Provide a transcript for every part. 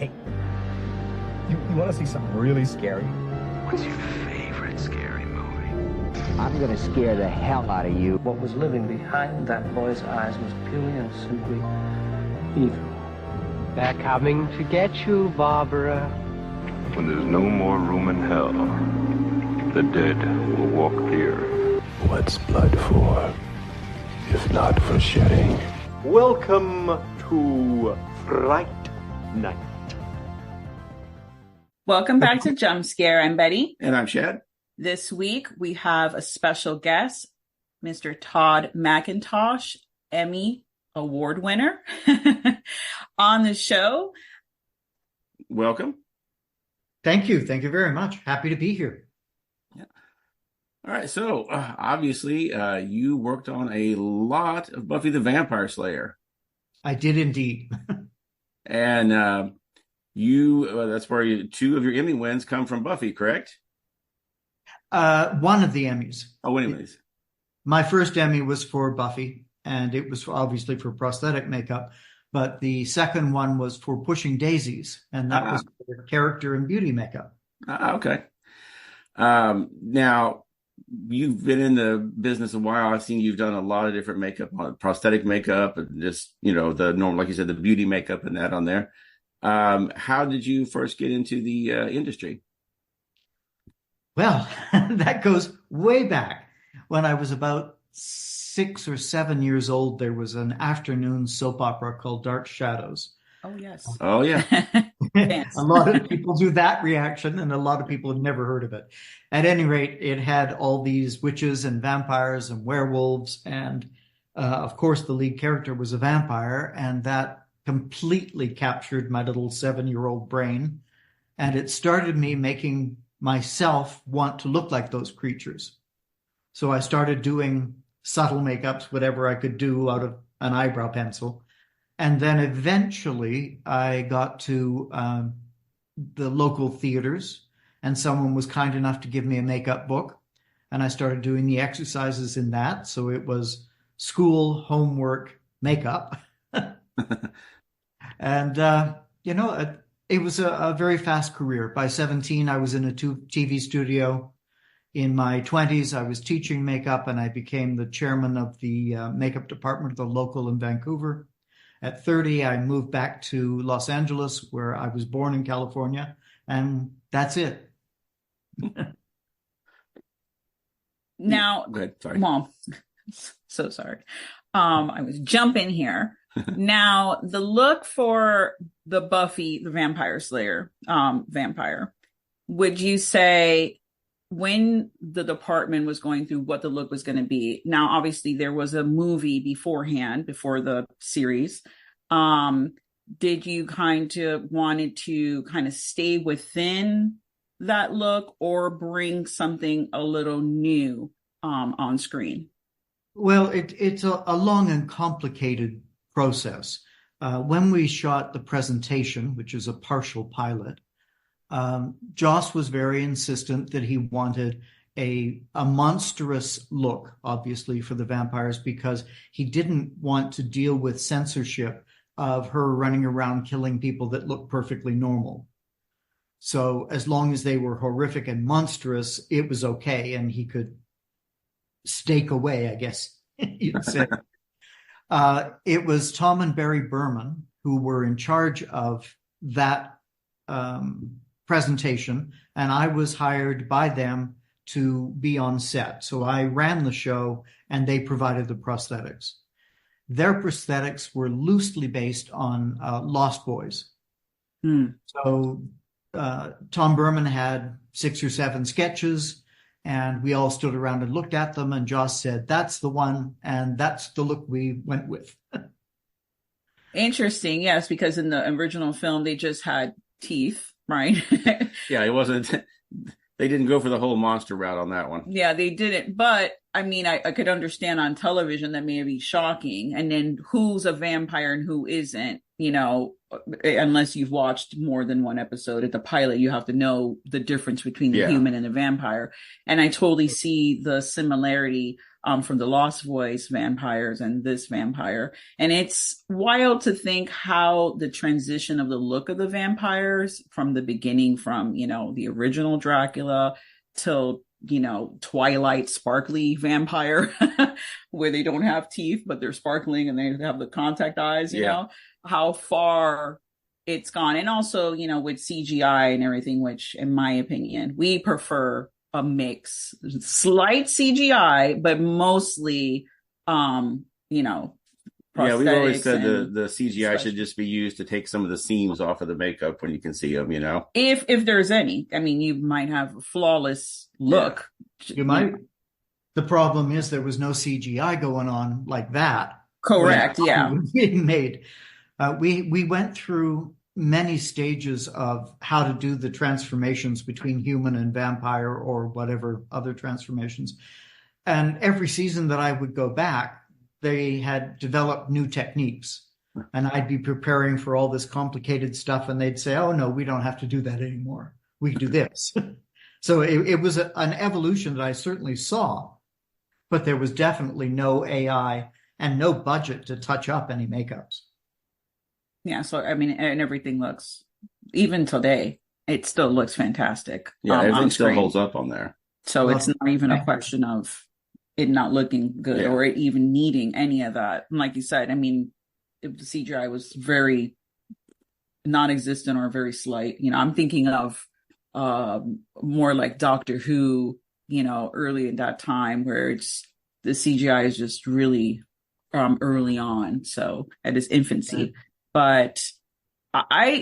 Hey, you want to see something really scary? What's your favorite scary movie? I'm gonna scare the hell out of you. What was living behind that boy's eyes was purely and simply evil. They're coming to get you, Barbara. When there's no more room in hell, the dead will walk here. What's blood for, if not for shedding? Welcome to Fright Night. Welcome back to Jump Scare. I'm Betty. And I'm Chad. This week we have a special guest, Mr. Todd McIntosh, Emmy Award winner on the show. Welcome. Thank you. Thank you very much. Happy to be here. Yeah. All right. So obviously you worked on a lot of Buffy the Vampire Slayer. I did indeed. And that's where two of your Emmy wins come from Buffy, correct? One of the Emmys. Oh, anyways. My first Emmy was for Buffy, and it was obviously for prosthetic makeup. But the second one was for Pushing Daisies, and that was for character and beauty makeup. Okay. Now, you've been in the business a while. I've seen you've done a lot of different makeup, prosthetic makeup, and just, the normal, like you said, the beauty makeup and that on there. How did you first get into the industry? Well, that goes way back. When I was about 6 or 7 years old, there was an afternoon soap opera called Dark Shadows. Oh, yes. Oh, yeah. A lot of people do that reaction, and a lot of people have never heard of it. At any rate, it had all these witches and vampires and werewolves, and of course, the lead character was a vampire, and that completely captured my little 7-year-old brain. And it started me making myself want to look like those creatures. So I started doing subtle makeups, whatever I could do out of an eyebrow pencil. And then eventually I got to the local theaters, and someone was kind enough to give me a makeup book. And I started doing the exercises in that. So it was school, homework, makeup. And, it was a very fast career. By 17, I was in a TV studio. In my 20s, I was teaching makeup, and I became the chairman of the makeup department of the local in Vancouver. At 30, I moved back to Los Angeles, where I was born in California, and that's it. Now, go ahead. Sorry. Mom, so sorry. I was jumping here. Now, the look for the Buffy the Vampire Slayer vampire, would you say when the department was going through what the look was going to be? Now, obviously, there was a movie beforehand, before the series. Did you wanted to kind of stay within that look or bring something a little new on screen? Well, it's a long and complicated process. When we shot the presentation, which is a partial pilot, Joss was very insistent that he wanted a monstrous look, obviously, for the vampires, because he didn't want to deal with censorship of her running around killing people that looked perfectly normal. So as long as they were horrific and monstrous, it was okay, and he could stake away, I guess you'd say. It was Tom and Barry Berman who were in charge of that presentation, and I was hired by them to be on set. So I ran the show, and they provided the prosthetics. Their prosthetics were loosely based on Lost Boys. So Tom Berman had 6 or 7 sketches, and we all stood around and looked at them, and Joss said, "That's the one," and that's the look we went with. Interesting, yes, because in the original film, they just had teeth, right? Yeah, it wasn't, they didn't go for the whole monster route on that one. Yeah, they didn't. But I mean, I could understand on television that may be shocking. And then who's a vampire and who isn't, unless you've watched more than one episode. At the pilot, you have to know the difference between the human and the vampire. And I totally see the similarity from the Lost Voice vampires and this vampire. And it's wild to think how the transition of the look of the vampires from the beginning, from, you know, the original Dracula till, you know, Twilight sparkly vampire where they don't have teeth, but they're sparkling and they have the contact eyes, you know, how far it's gone. And also, you know, with CGI and everything, which in my opinion, we prefer a mix, slight CGI, but mostly, you know, yeah, we've always said the CGI should just be used to take some of the seams off of the makeup when you can see them, you know? If there's any. I mean, you might have a flawless look. Yeah. You might. The problem is there was no CGI going on like that. Correct, yeah. Being made. We went through many stages of how to do the transformations between human and vampire or whatever other transformations. And every season that I would go back, they had developed new techniques, and I'd be preparing for all this complicated stuff, and they'd say, oh, no, we don't have to do that anymore. We can do this. So it was an evolution that I certainly saw, but there was definitely no AI and no budget to touch up any makeups. Yeah, so, I mean, and everything looks, even today, it still looks fantastic. Yeah, everything still holds up on there. So it's not even a question of it not looking good or it even needing any of that. And like you said, I mean, if the CGI was very non-existent or very slight, you know, I'm thinking of more like Doctor Who, you know, early in that time where it's the CGI is just really early on, so at its infancy. But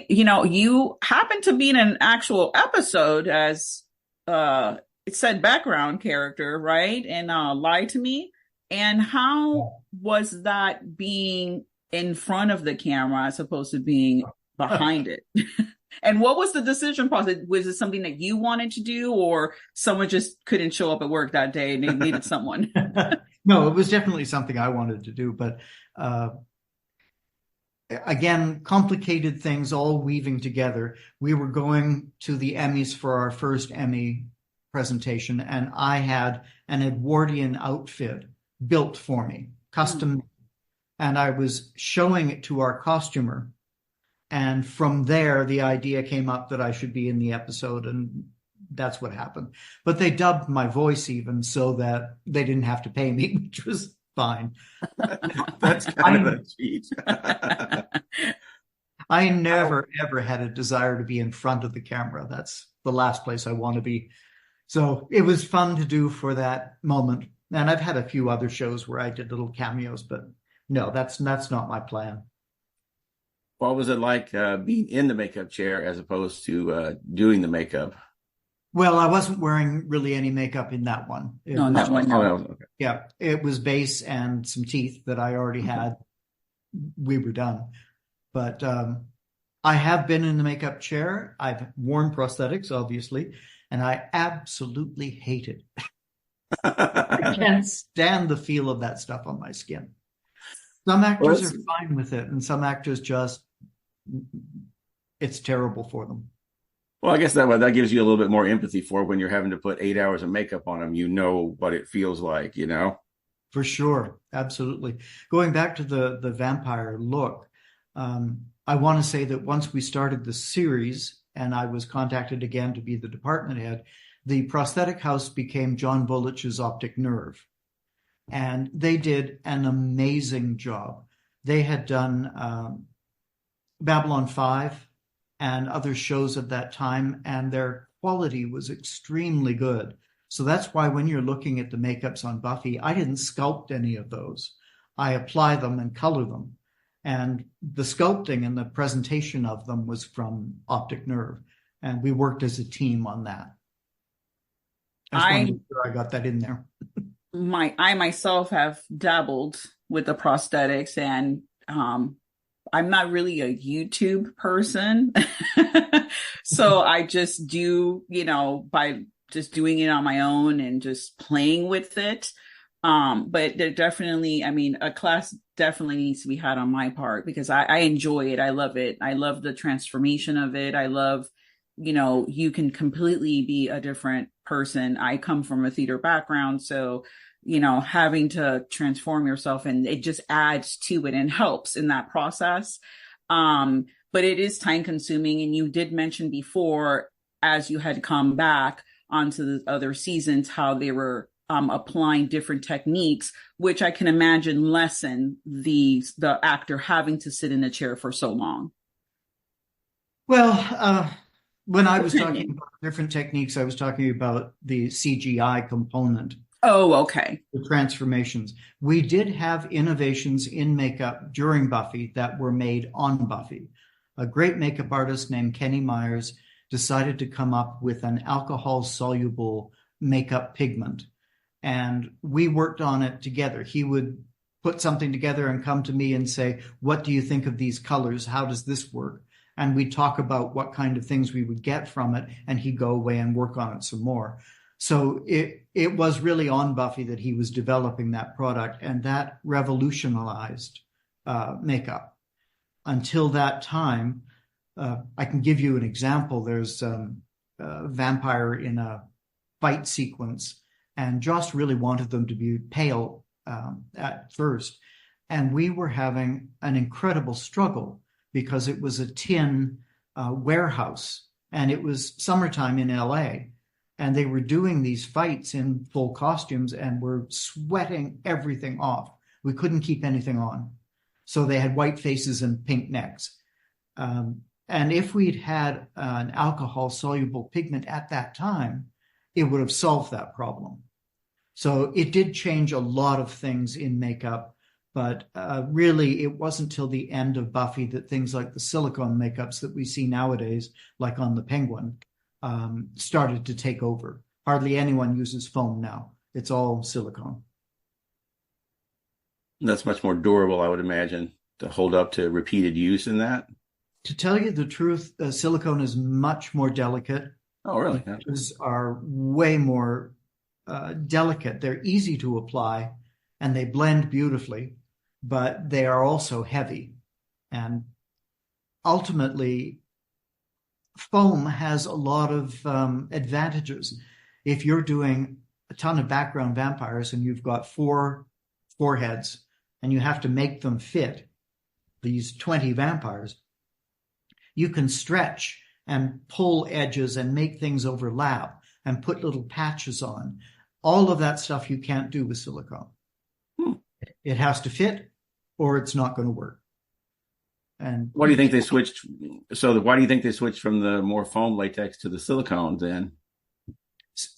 you know, you happen to be in an actual episode as it said background character, right? And Lie to Me. And how was that being in front of the camera as opposed to being behind it? And what was the decision process? Was it something that you wanted to do, or someone just couldn't show up at work that day and they needed someone? No, it was definitely something I wanted to do, but again, complicated things all weaving together. We were going to the Emmys for our first Emmy presentation, and I had an Edwardian outfit built for me, custom, and I was showing it to our costumer. And from there, the idea came up that I should be in the episode, and that's what happened. But they dubbed my voice even so that they didn't have to pay me, which was fine. That's kind of a cheat. I never, ever had a desire to be in front of the camera. That's the last place I want to be. So it was fun to do for that moment. And I've had a few other shows where I did little cameos, but no, that's not my plan. What was it like being in the makeup chair as opposed to doing the makeup? Well, I wasn't wearing really any makeup in that one. That one. Okay. Yeah, it was base and some teeth that I already had. We were done. But I have been in the makeup chair. I've worn prosthetics, obviously, and I absolutely hate it. I can't stand the feel of that stuff on my skin. Some actors are fine with it, and some actors just, it's terrible for them. Well, I guess that gives you a little bit more empathy for when you're having to put 8 hours of makeup on them. You know what it feels like, you know? For sure. Absolutely. Going back to the vampire look, I want to say that once we started the series and I was contacted again to be the department head, the prosthetic house became John Bolich's Optic Nerve. And they did an amazing job. They had done Babylon 5 and other shows at that time, and their quality was extremely good. So that's why when you're looking at the makeups on Buffy, I didn't sculpt any of those. I apply them and color them. And the sculpting and the presentation of them was from Optic Nerve. And we worked as a team on that. I got that in there. I myself have dabbled with the prosthetics, and I'm not really a YouTube person. So I just do, by just doing it on my own and just playing with it. But there definitely, I mean, a class definitely needs to be had on my part because I enjoy it. I love it. I love the transformation of it. I love, you can completely be a different person. I come from a theater background, so having to transform yourself, and it just adds to it and helps in that process. But it is time consuming. And you did mention before, as you had come back onto the other seasons, how they were applying different techniques, which I can imagine lessen the actor having to sit in a chair for so long. Well, when I was talking about different techniques, I was talking about the CGI component. Oh, okay. The transformations. We did have innovations in makeup during Buffy that were made on Buffy. A great makeup artist named Kenny Myers decided to come up with an alcohol-soluble makeup pigment. And we worked on it together. He would put something together and come to me and say, what do you think of these colors? How does this work? And we'd talk about what kind of things we would get from it. And he'd go away and work on it some more. So it was really on Buffy that he was developing that product. And that revolutionized makeup. Until that time, I can give you an example. There's a vampire in a fight sequence. And Joss really wanted them to be pale at first. And we were having an incredible struggle because it was a tin warehouse. And it was summertime in LA. And they were doing these fights in full costumes and were sweating everything off. We couldn't keep anything on. So they had white faces and pink necks. And if we'd had an alcohol-soluble pigment at that time, it would have solved that problem. So it did change a lot of things in makeup, but really it wasn't till the end of Buffy that things like the silicone makeups that we see nowadays, like on the Penguin, started to take over. Hardly anyone uses foam now. It's all silicone. That's much more durable, I would imagine, to hold up to repeated use in that. To tell you the truth, silicone is much more delicate. Oh, really? These are way more delicate. They're easy to apply and they blend beautifully, but they are also heavy. And ultimately, foam has a lot of advantages. If you're doing a ton of background vampires and you've got 4 foreheads and you have to make them fit these 20 vampires, you can stretch and pull edges and make things overlap and put little patches on. All of that stuff you can't do with silicone. It has to fit or it's not going to work. And why do you think they switched? So why do you think they switched from the more foam latex to the silicone then?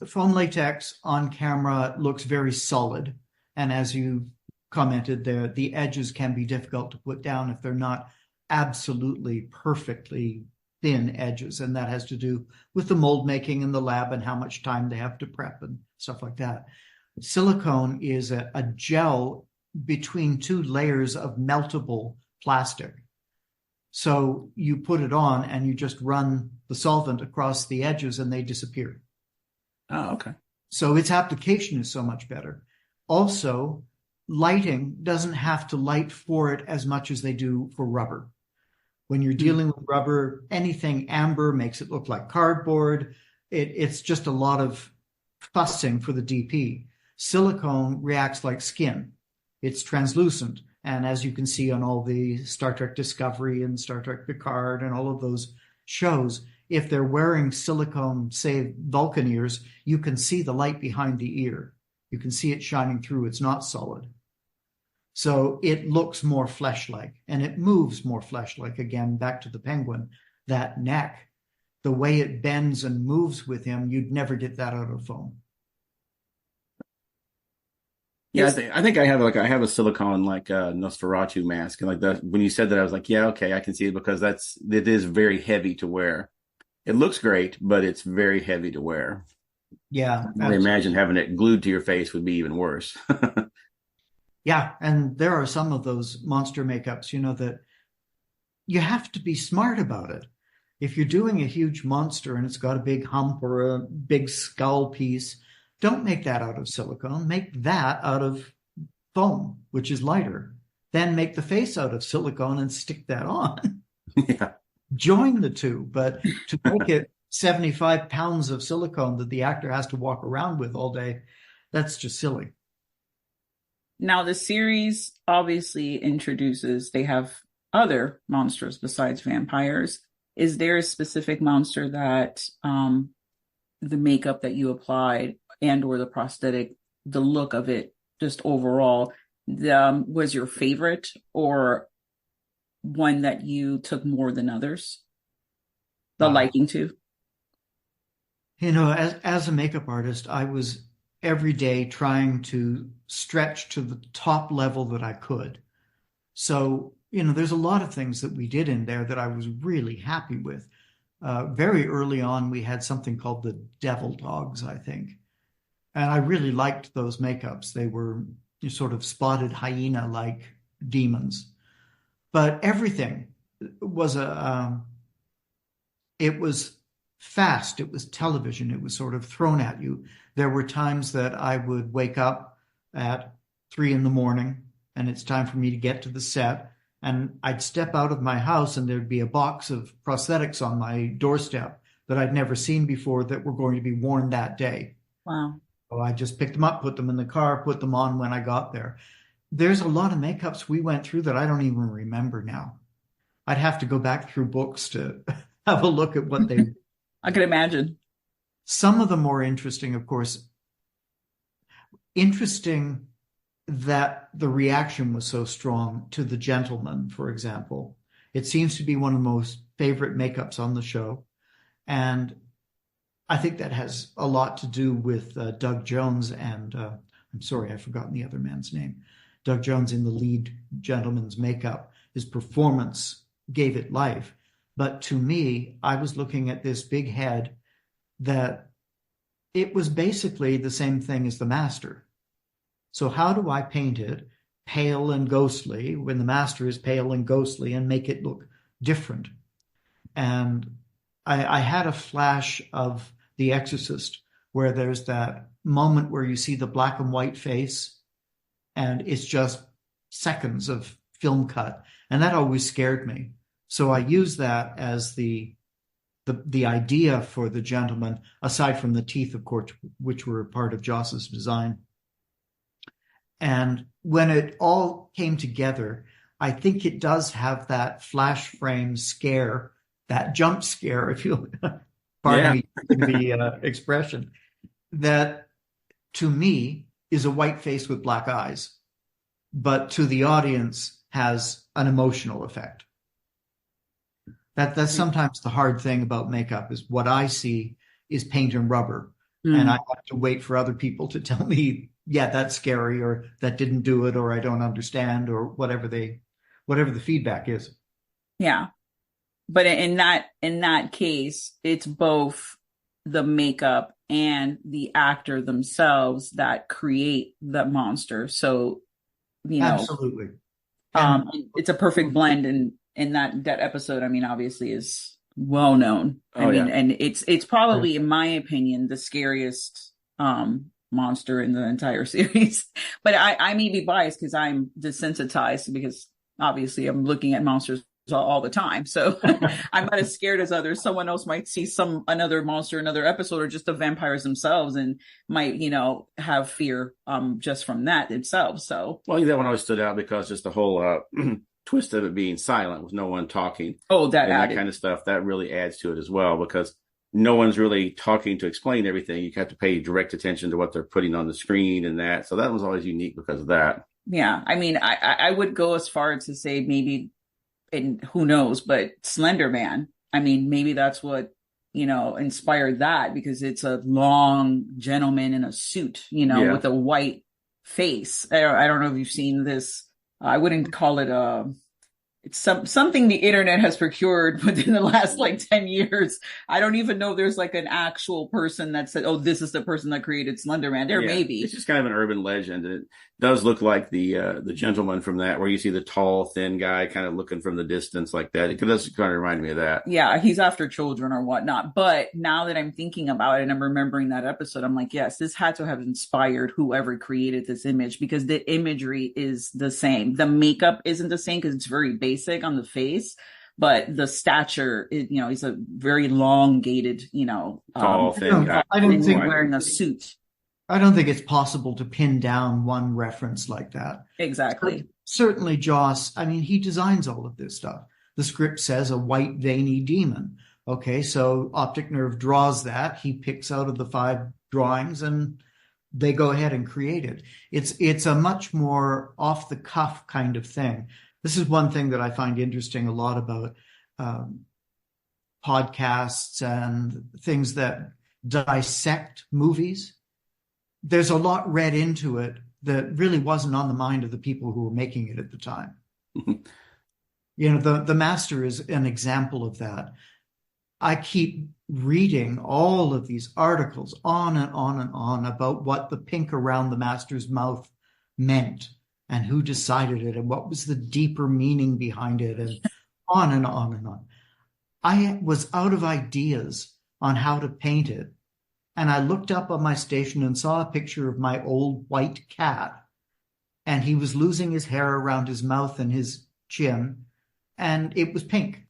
Foam latex on camera looks very solid. And as you commented there, the edges can be difficult to put down if they're not absolutely perfectly thin edges. And that has to do with the mold making in the lab and how much time they have to prep and stuff like that. Silicone is a gel between 2 layers of meltable plastic. So you put it on and you just run the solvent across the edges and they disappear. Oh, okay. So its application is so much better. Also, lighting doesn't have to light for it as much as they do for rubber. When you're dealing with rubber, anything amber makes it look like cardboard. It's just a lot of fussing for the DP. Silicone reacts like skin. It's translucent. And as you can see on all the Star Trek Discovery and Star Trek Picard and all of those shows, if they're wearing silicone, say, Vulcan ears, you can see the light behind the ear. You can see it shining through. It's not solid. So it looks more flesh-like and it moves more flesh-like. Again, back to the Penguin, that neck, the way it bends and moves with him, you'd never get that out of foam. Yeah, I think I have a silicone Nosferatu mask, and like that. When you said that, I was like, yeah, okay, I can see it because it is very heavy to wear. It looks great, but it's very heavy to wear. Yeah, I imagine having it glued to your face would be even worse. Yeah, and there are some of those monster makeups, that you have to be smart about it. If you're doing a huge monster and it's got a big hump or a big skull piece, Don't make that out of silicone. Make that out of foam, which is lighter. Then make the face out of silicone and stick that on. Yeah. Join the two. But to make it 75 pounds of silicone that the actor has to walk around with all day, that's just silly. Now, the series obviously introduces, they have other monsters besides vampires. Is there a specific monster that the makeup that you applied and or the prosthetic, the look of it, just overall, was your favorite, or one that you took more than others? The liking to? As a makeup artist, I was every day trying to stretch to the top level that I could. So, there's a lot of things that we did in there that I was really happy with. Very early on, we had something called the Devil Dogs, I think. And I really liked those makeups. They were sort of spotted hyena-like demons. But everything was it was fast. It was television. It was sort of thrown at you. There were times that I would wake up at 3 a.m. and it's time for me to get to the set. And I'd step out of my house and there'd be a box of prosthetics on my doorstep that I'd never seen before that were going to be worn that day. Wow. So I just picked them up, put them in the car, put them on when I got there. There's a lot of makeups we went through that I don't even remember now. I'd have to go back through books to have a look at what they... I could imagine. Some of them were interesting, of course. Interesting that the reaction was so strong to The Gentleman, for example. It seems to be one of the most favorite makeups on the show. And I think that has a lot to do with Doug Jones and, I'm sorry, I've forgotten the other man's name. Doug Jones in the lead gentleman's makeup. His performance gave it life. But to me, I was looking at this big head that it was basically the same thing as the Master. So how do I paint it pale and ghostly when the Master is pale and ghostly and make it look different? And I had a flash of The Exorcist where there's that moment where you see the black and white face and it's just seconds of film cut. And that always scared me. So I used that as the idea for The Gentleman, aside from the teeth, of course, which were part of Joss's design. And when it all came together, I think it does have that flash frame scare, that jump scare, if you pardon me the expression, that to me is a white face with black eyes, but to the audience has an emotional effect. That's sometimes the hard thing about makeup is what I see is paint and rubber. And I have to wait for other people to tell me, yeah, that's scary, or that didn't do it, or I don't understand, or whatever the feedback is. Yeah. But in that case, it's both the makeup and the actor themselves that create the monster. So, Absolutely. It's a perfect blend, and that episode, I mean, obviously is well known. And it's probably, in my opinion, the scariest monster in the entire series. But I may be biased because I'm desensitized, because obviously I'm looking at monsters all the time. So I'm not as scared as others. Someone else might see another monster, another episode, or just the vampires themselves, and might, have fear just from that itself. So, well, that one always stood out because just the whole twist of it being silent with no one talking. Oh, that kind of stuff, that really adds to it as well, because no one's really talking to explain everything. You have to pay direct attention to what they're putting on the screen and that. So that was always unique because of that. Yeah. I mean, I would go as far as to say maybe, and who knows, but Slender Man. I mean, maybe that's what, inspired that, because it's a long gentleman in a suit, with a white face. I don't know if you've seen this. I wouldn't call it it's something the internet has procured within the last like 10 years. I don't even know if there's like an actual person that said, oh, this is the person that created Slender Man. There may be. It's just kind of an urban legend. It does look like the gentleman from that, where you see the tall, thin guy kind of looking from the distance like that. It does kind of remind me of that. Yeah, he's after children or whatnot. But now that I'm thinking about it and I'm remembering that episode, I'm like, yes, this had to have inspired whoever created this image, because the imagery is the same. The makeup isn't the same because it's very basic on the face, but the stature is, he's a very elongated, tall, thin guy. I don't think wearing a suit. I don't think it's possible to pin down one reference like that. Exactly. Certainly, Joss, I mean, he designs all of this stuff. The script says a white, veiny demon. Okay, so Optic Nerve draws that. He picks out of the 5 drawings and they go ahead and create it. It's a much more off-the-cuff kind of thing. This is one thing that I find interesting a lot about podcasts and things that dissect movies. There's a lot read into it that really wasn't on the mind of the people who were making it at the time. The Master is an example of that. I keep reading all of these articles on and on and on about what the pink around the Master's mouth meant and who decided it and what was the deeper meaning behind it, and on and on and on. I was out of ideas on how to paint it. And I looked up on my station and saw a picture of my old white cat. And he was losing his hair around his mouth and his chin. And it was pink.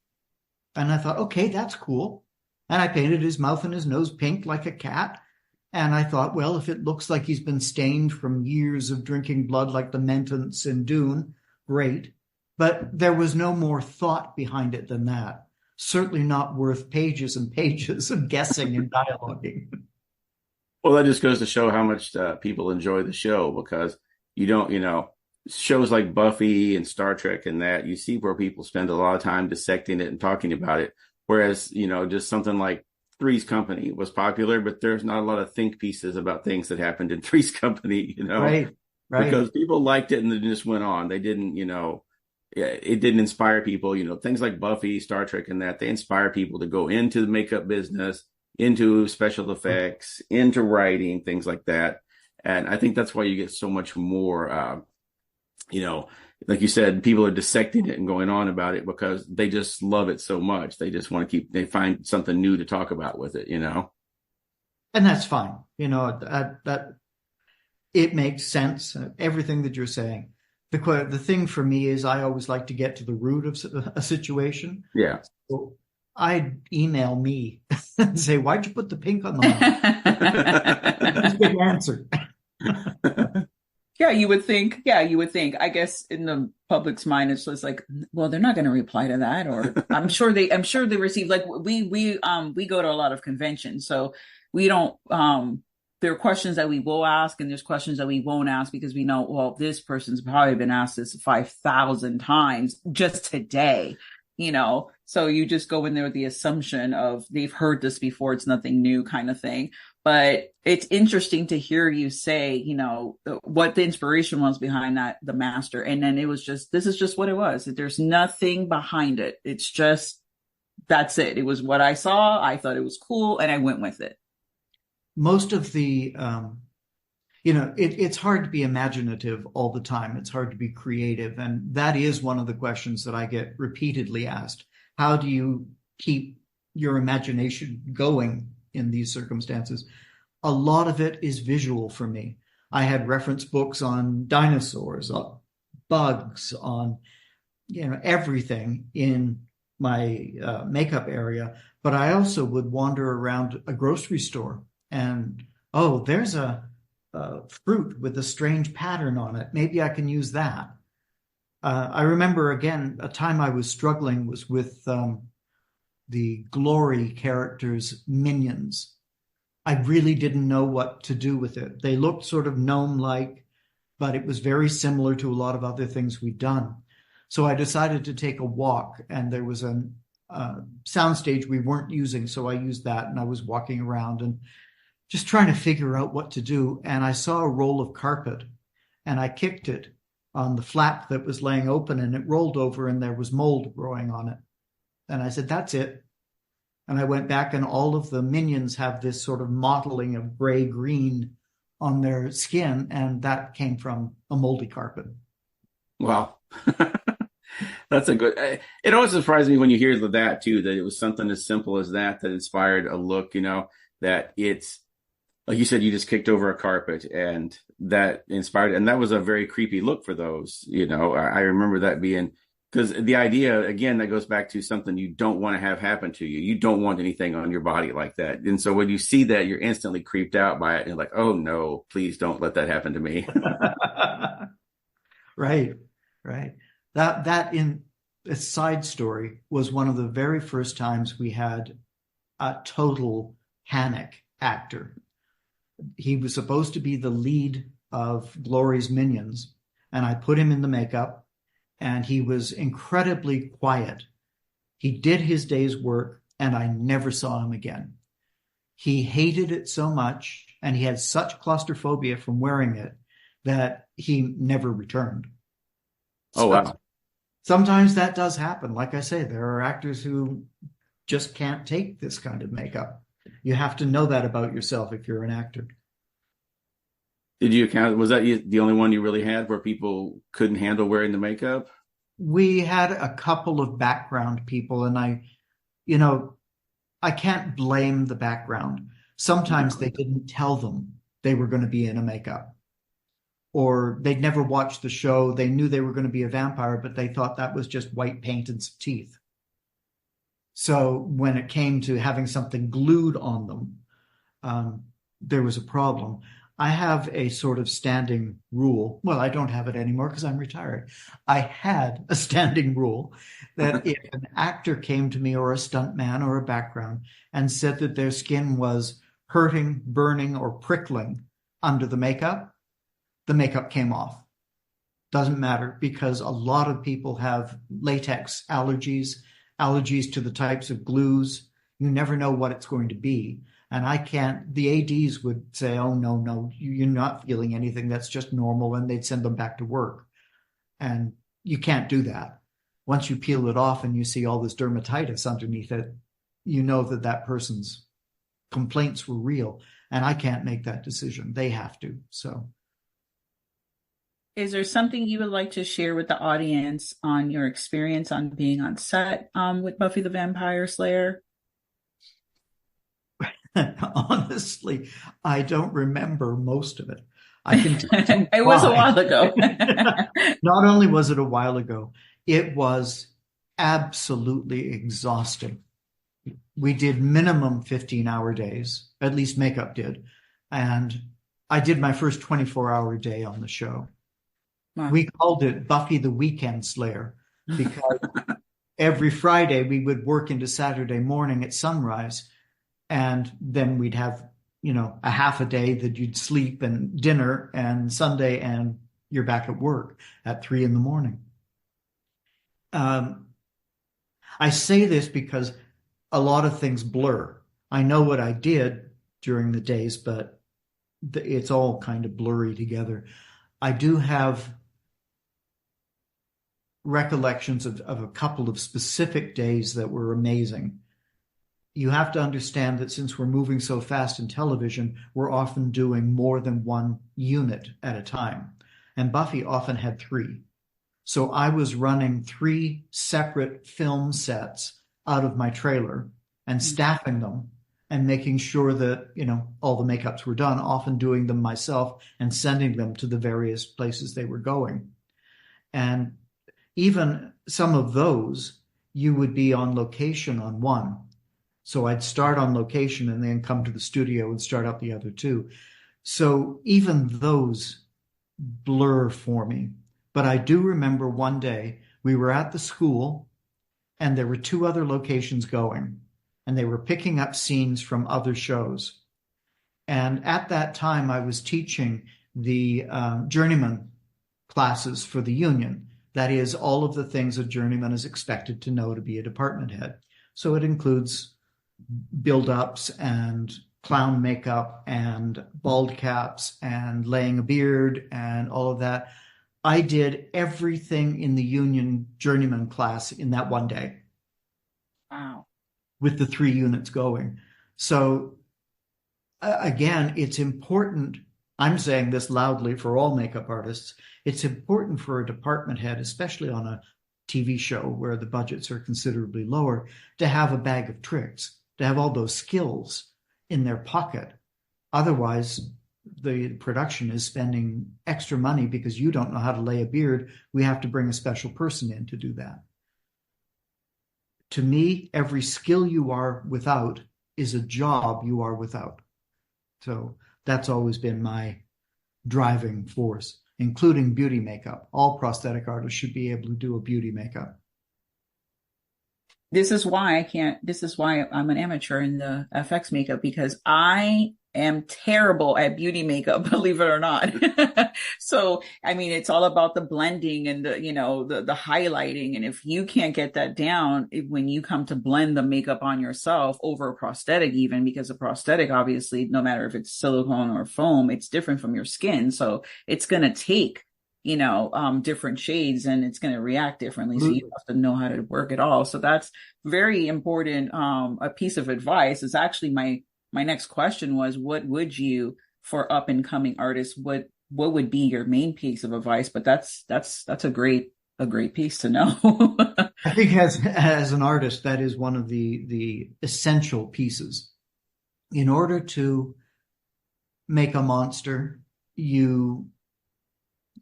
And I thought, okay, that's cool. And I painted his mouth and his nose pink like a cat. And I thought, well, if it looks like he's been stained from years of drinking blood like the Mentants in Dune, great. But there was no more thought behind it than that. Certainly not worth pages and pages of guessing and dialoguing. Well, that just goes to show how much people enjoy the show, because you don't, shows like Buffy and Star Trek and that, you see where people spend a lot of time dissecting it and talking about it. Whereas, just something like Three's Company was popular, but there's not a lot of think pieces about things that happened in Three's Company, Right. Because people liked it and then just went on. They didn't, it didn't inspire people, things like Buffy, Star Trek and that, they inspire people to go into the makeup business, into special effects, into writing, things like that. And I think that's why you get so much more, like you said, people are dissecting it and going on about it because they just love it so much. They just want to they find something new to talk about with it, And that's fine. That it makes sense. Everything that you're saying. The thing for me is I always like to get to the root of a situation. Yeah. So I'd email me and say, why'd you put the pink on the mouth? That's a big answer. Yeah, you would think. I guess in the public's mind, it's just like, well, they're not going to reply to that, or I'm sure they receive, like we go to a lot of conventions, so we don't. There are questions that we will ask, and there's questions that we won't ask because we know, well, this person's probably been asked this 5,000 times just today. So you just go in there with the assumption of they've heard this before, it's nothing new kind of thing. But it's interesting to hear you say, what the inspiration was behind that, the Master. And then it was this is just what it was. There's nothing behind it. It's just, that's it. It was what I saw. I thought it was cool and I went with it. Most of the, it's hard to be imaginative all the time. It's hard to be creative. And that is one of the questions that I get repeatedly asked. How do you keep your imagination going in these circumstances? A lot of it is visual for me. I had reference books on dinosaurs, on bugs, on, everything in my makeup area. But I also would wander around a grocery store and, there's a fruit with a strange pattern on it. Maybe I can use that. I remember, again, a time I was struggling was with the Glory characters' minions. I really didn't know what to do with it. They looked sort of gnome-like, but it was very similar to a lot of other things we'd done. So I decided to take a walk, and there was a soundstage we weren't using, so I used that, and I was walking around and just trying to figure out what to do. And I saw a roll of carpet, and I kicked it, on the flap that was laying open, and it rolled over and there was mold growing on it. And I said, that's it. And I went back, and all of the minions have this sort of mottling of gray-green on their skin, and that came from a moldy carpet. Wow. That's a good, it always surprised me when you hear that too, that it was something as simple as that inspired a look, that it's, like you said, you just kicked over a carpet and that inspired, and that was a very creepy look for those, I remember that being, because the idea, again, that goes back to something you don't want to have happen to you. You don't want anything on your body like that. And so when you see that, you're instantly creeped out by it. And you're like, oh no, please don't let that happen to me. Right. That in a side story was one of the very first times we had a total panic actor. He was supposed to be the lead of Glory's minions, and I put him in the makeup. And he was incredibly quiet. He did his day's work, and I never saw him again. He hated it so much, and he had such claustrophobia from wearing it that he never returned. Oh, wow. Sometimes that does happen. Like I say, there are actors who just can't take this kind of makeup. You have to know that about yourself if you're an actor. Did you account? Was that the only one you really had where people couldn't handle wearing the makeup? We had a couple of background people, and I can't blame the background. Sometimes they didn't tell them they were going to be in a makeup, or they'd never watched the show. They knew they were going to be a vampire, but they thought that was just white paint and some teeth. So when it came to having something glued on them, there was a problem. I have a sort of standing rule. Well, I don't have it anymore because I'm retired. I had a standing rule that if an actor came to me, or a stuntman or a background, and said that their skin was hurting, burning, or prickling under the makeup came off. Doesn't matter, because a lot of people have latex allergies to the types of glues. You never know what it's going to be. And the ADs would say, oh, no, you're not feeling anything. That's just normal. And they'd send them back to work. And you can't do that. Once you peel it off and you see all this dermatitis underneath it, you know that person's complaints were real. And I can't make that decision. They have to. So. Is there something you would like to share with the audience on your experience on being on set with Buffy the Vampire Slayer? Honestly, I don't remember most of it. I can tell you it was a while ago. Not only was it a while ago, it was absolutely exhausting. We did minimum 15-hour days, at least makeup did. And I did my first 24-hour day on the show. Wow. We called it Buffy the Weekend Slayer because every Friday we would work into Saturday morning at sunrise. And then we'd have, a half a day that you'd sleep and dinner, and Sunday, and you're back at work at 3 a.m. I say this because a lot of things blur. I know what I did during the days, but it's all kind of blurry together. I do have recollections of a couple of specific days that were amazing. You have to understand that since we're moving so fast in television, we're often doing more than one unit at a time. And Buffy often had 3. So I was running 3 separate film sets out of my trailer and staffing them and making sure that, all the makeups were done, often doing them myself and sending them to the various places they were going. And even some of those, you would be on location on one. So I'd start on location and then come to the studio and start up the other 2. So even those blur for me. But I do remember one day we were at the school and there were 2 other locations going, and they were picking up scenes from other shows. And at that time, I was teaching the journeyman classes for the union. That is, all of the things a journeyman is expected to know to be a department head. So it includes build-ups and clown makeup and bald caps and laying a beard and all of that. I did everything in the union journeyman class in that one day. Wow. With the 3 units going. So again, it's important. I'm saying this loudly for all makeup artists. It's important for a department head, especially on a TV show where the budgets are considerably lower, to have a bag of tricks, to have all those skills in their pocket. Otherwise, the production is spending extra money because you don't know how to lay a beard. We have to bring a special person in to do that. To me, every skill you are without is a job you are without. So that's always been my driving force, including beauty makeup. All prosthetic artists should be able to do a beauty makeup. This is why I'm an amateur in the FX makeup, because I am terrible at beauty makeup, believe it or not. So, I mean, it's all about the blending and the highlighting. And if you can't get that down, when you come to blend the makeup on yourself over a prosthetic, even because a prosthetic, obviously, no matter if it's silicone or foam, it's different from your skin. So it's going to take, different shades, and it's going to react differently. So you have to know how to work it all. So that's very important. A piece of advice is actually my next question was, what would you, for up and coming artists, what would be your main piece of advice? But that's a great piece to know. I think as an artist, that is one of the essential pieces. In order to make a monster, you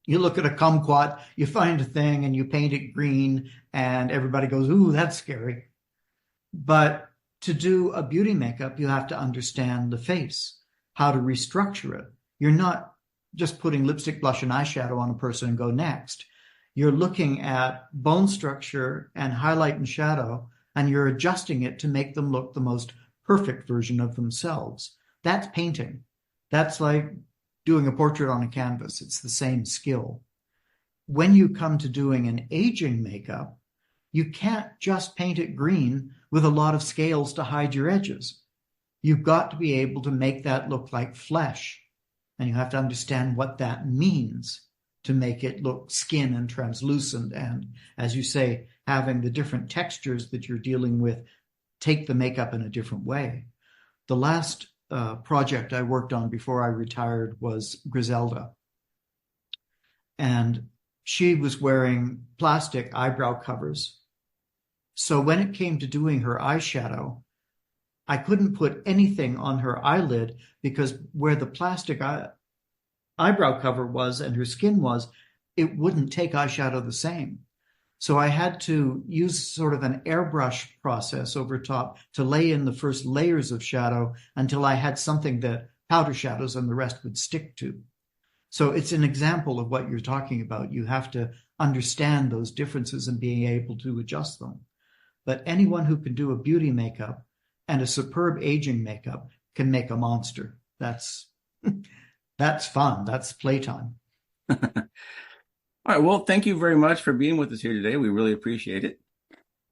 look at a kumquat, you find a thing and you paint it green and everybody goes, ooh, that's scary. But to do a beauty makeup, you have to understand the face, how to restructure it. You're not just putting lipstick, blush, and eyeshadow on a person and go next. You're looking at bone structure and highlight and shadow, and you're adjusting it to make them look the most perfect version of themselves. That's painting. That's like doing a portrait on a canvas. It's the same skill. When you come to doing an aging makeup, you can't just paint it green with a lot of scales to hide your edges. You've got to be able to make that look like flesh. And you have to understand what that means to make it look skin and translucent. And as you say, having the different textures that you're dealing with take the makeup in a different way. The last project I worked on before I retired was Griselda. And she was wearing plastic eyebrow covers. So when it came to doing her eyeshadow, I couldn't put anything on her eyelid because where the plastic eyebrow cover was and her skin was, it wouldn't take eyeshadow the same. So I had to use sort of an airbrush process over top to lay in the first layers of shadow until I had something that powder shadows and the rest would stick to. So it's an example of what you're talking about. You have to understand those differences and being able to adjust them. But anyone who can do a beauty makeup and a superb aging makeup can make a monster. That's fun. That's playtime. All right. Well, thank you very much for being with us here today. We really appreciate it.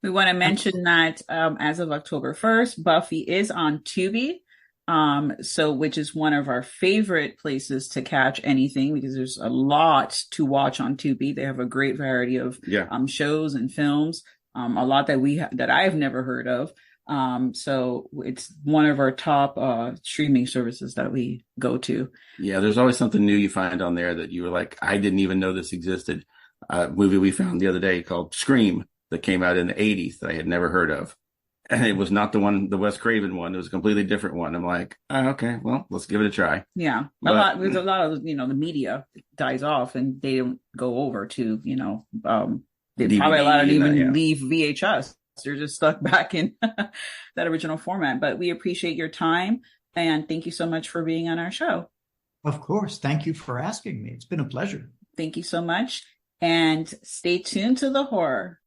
We want to mention that as of October 1st, Buffy is on Tubi, which is one of our favorite places to catch anything because there's a lot to watch on Tubi. They have a great variety of shows and films, a lot that I've never heard of. So it's one of our top streaming services that we go to. Yeah, there's always something new you find on there that you were like, I didn't even know this existed. A movie we found the other day called Scream that came out in the 80s that I had never heard of. And it was not the Wes Craven one. It was a completely different one. I'm like, okay, well, let's give it a try. Yeah. There's a lot of, the media dies off and they don't go over to, they DVD, probably a lot of even leave VHS. You're just stuck back in that original format. But we appreciate your time and thank you so much for being on our show. Of course. Thank you for asking me. It's been a pleasure. Thank you so much. And stay tuned to the horror.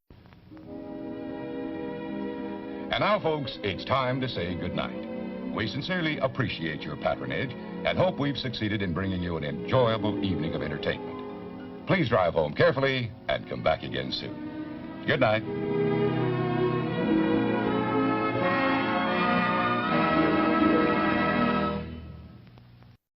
And now, folks, it's time to say goodnight. We sincerely appreciate your patronage and hope we've succeeded in bringing you an enjoyable evening of entertainment. Please drive home carefully and come back again soon. Good night.